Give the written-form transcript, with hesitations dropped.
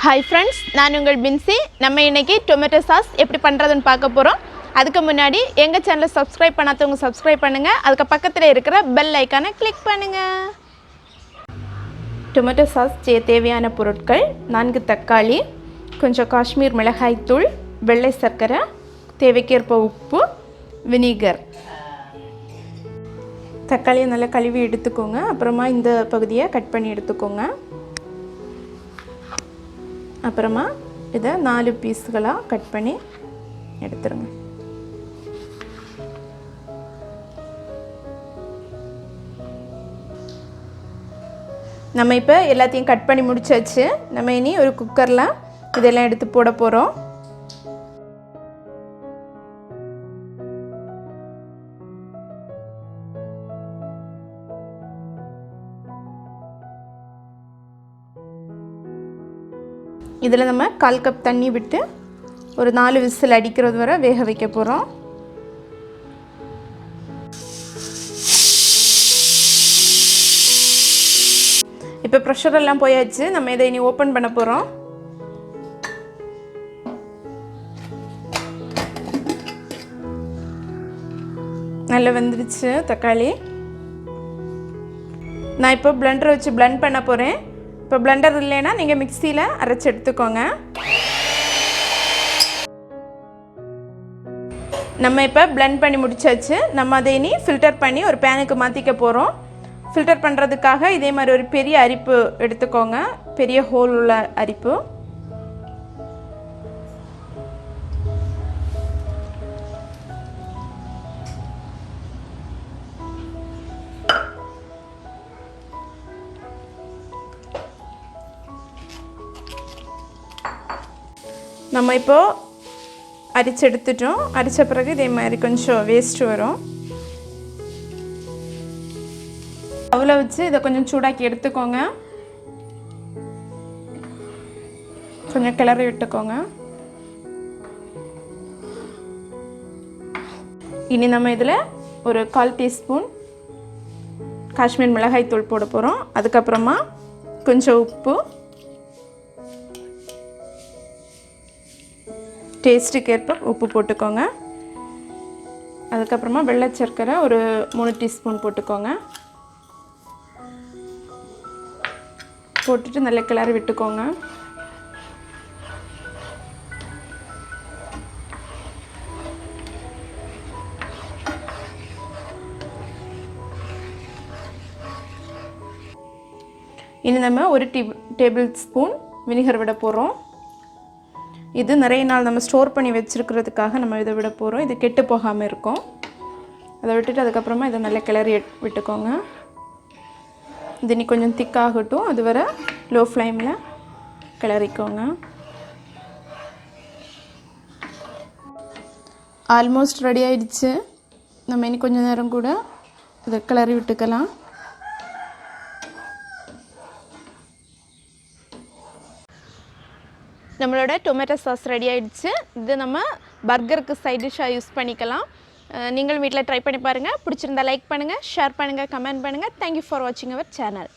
Hi friends, நான் உங்கள் பின்சி. நம்ம இன்னைக்கு டொமேட்டோ சாஸ் எப்படி பண்றதுன்னு பார்க்க போறோம். அதுக்கு முன்னாடி எங்க சேனலை சப்ஸ்கிரைப் பண்ணாதவங்க சப்ஸ்கிரைப் பண்ணுங்க. அதுக்கு பக்கத்துல இருக்கிற பெல் ஐகானை கிளிக் பண்ணுங்க. டொமேட்டோ சாஸ் செய்ய தேவையான பொருட்கள் 4 தக்காளி, கொஞ்சம் காஷ்மீர் மிளகாய் தூள், வெள்ளை சர்க்கரை, தேவைக்கேற்ப உப்பு, வினிகர். தக்காளியை நல்லா கழுவி எடுத்துக்கோங்க. அப்புறமா இந்த பகுதியை கட் பண்ணி எடுத்துக்கோங்க. அப்புறமா இதை 4 பீஸ்களாக கட் பண்ணி எடுத்துருங்க. நம்ம இப்போ எல்லாத்தையும் கட் பண்ணி முடிச்சாச்சு. நம்ம இனி ஒரு குக்கரில் இதெல்லாம் எடுத்து போட போகிறோம். இதில் நம்ம 1/4 கப் தண்ணி விட்டு ஒரு 4 விசில் அடிக்கிறது வரை வேக வைக்க போகிறோம். இப்போ ப்ரெஷர் எல்லாம் போயாச்சு. நம்ம இதை இனி ஓப்பன் பண்ண போகிறோம். நல்லா வெந்துருச்சு தக்காளி. நான் இப்போ பிளெண்டர் வச்சு பிளெண்ட் பண்ண போகிறேன். இப்போ பிளெண்டர் இல்லைன்னா நீங்கள் மிக்சியில் அரைச்சி எடுத்துக்கோங்க. நம்ம இப்போ பிளெண்ட் பண்ணி முடிச்சாச்சு. நம்ம அதை இனி ஃபில்டர் பண்ணி ஒரு பேனுக்கு மாற்றிக்க போகிறோம். ஃபில்டர் பண்ணுறதுக்காக இதே மாதிரி ஒரு பெரிய அரிப்பு எடுத்துக்கோங்க. பெரிய ஹோல் உள்ள அரிப்பு. நம்ம இப்போது அரிச்சு எடுத்துட்டோம். அரித்த பிறகு இதே மாதிரி கொஞ்சம் வேஸ்ட் வரும். அவ்வளோ வச்சு இதை கொஞ்சம் சூடாக்கி எடுத்துக்கோங்க. கொஞ்சம் கிளறி விட்டுக்கோங்க. இனி நம்ம இதில் ஒரு 1/4 டீஸ்பூன் காஷ்மீர் மிளகாய் தூள் போட போகிறோம். அதுக்கப்புறமா கொஞ்சம் உப்பு, டேஸ்ட்டுக்கு ஏற்ப உப்பு போட்டுக்கோங்க. அதுக்கப்புறமா வெள்ளை சர்க்கரை ஒரு 3 டீஸ்பூன் போட்டுக்கோங்க. போட்டுட்டு நல்லா கிளறி விட்டுக்கோங்க. இனி நம்ம ஒரு டேபிள் ஸ்பூன் வினிகர் விட போகிறோம். இது நிறைய நாள் நம்ம ஸ்டோர் பண்ணி வச்சுருக்கிறதுக்காக நம்ம இதை விட போகிறோம். இது கெட்டு போகாமல் இருக்கும். அதை விட்டுட்டு அதுக்கப்புறமா இதை நல்லா கிளறி விட்டுக்கோங்க. இது இனி கொஞ்சம் திக்காகட்டும். அது வரை லோ ஃப்ளேமில் கிளறிக்கோங்க. ஆல்மோஸ்ட் ரெடி ஆயிடுச்சு. நம்ம இனி கொஞ்சம் நேரம் கூட இதை கிளறி விட்டுக்கலாம். நம்மளோட டொமேட்டோ சாஸ் ரெடி ஆகிடுச்சு. இது நம்ம பர்கருக்கு சைட் டிஷ்ஷாக யூஸ் பண்ணிக்கலாம். நீங்கள் வீட்டில் ட்ரை பண்ணி பாருங்கள். பிடிச்சிருந்தா லைக் பண்ணுங்கள், ஷேர் பண்ணுங்கள், கமெண்ட் பண்ணுங்கள். தேங்க்யூ ஃபார் வாட்சிங் அவர் சேனல்.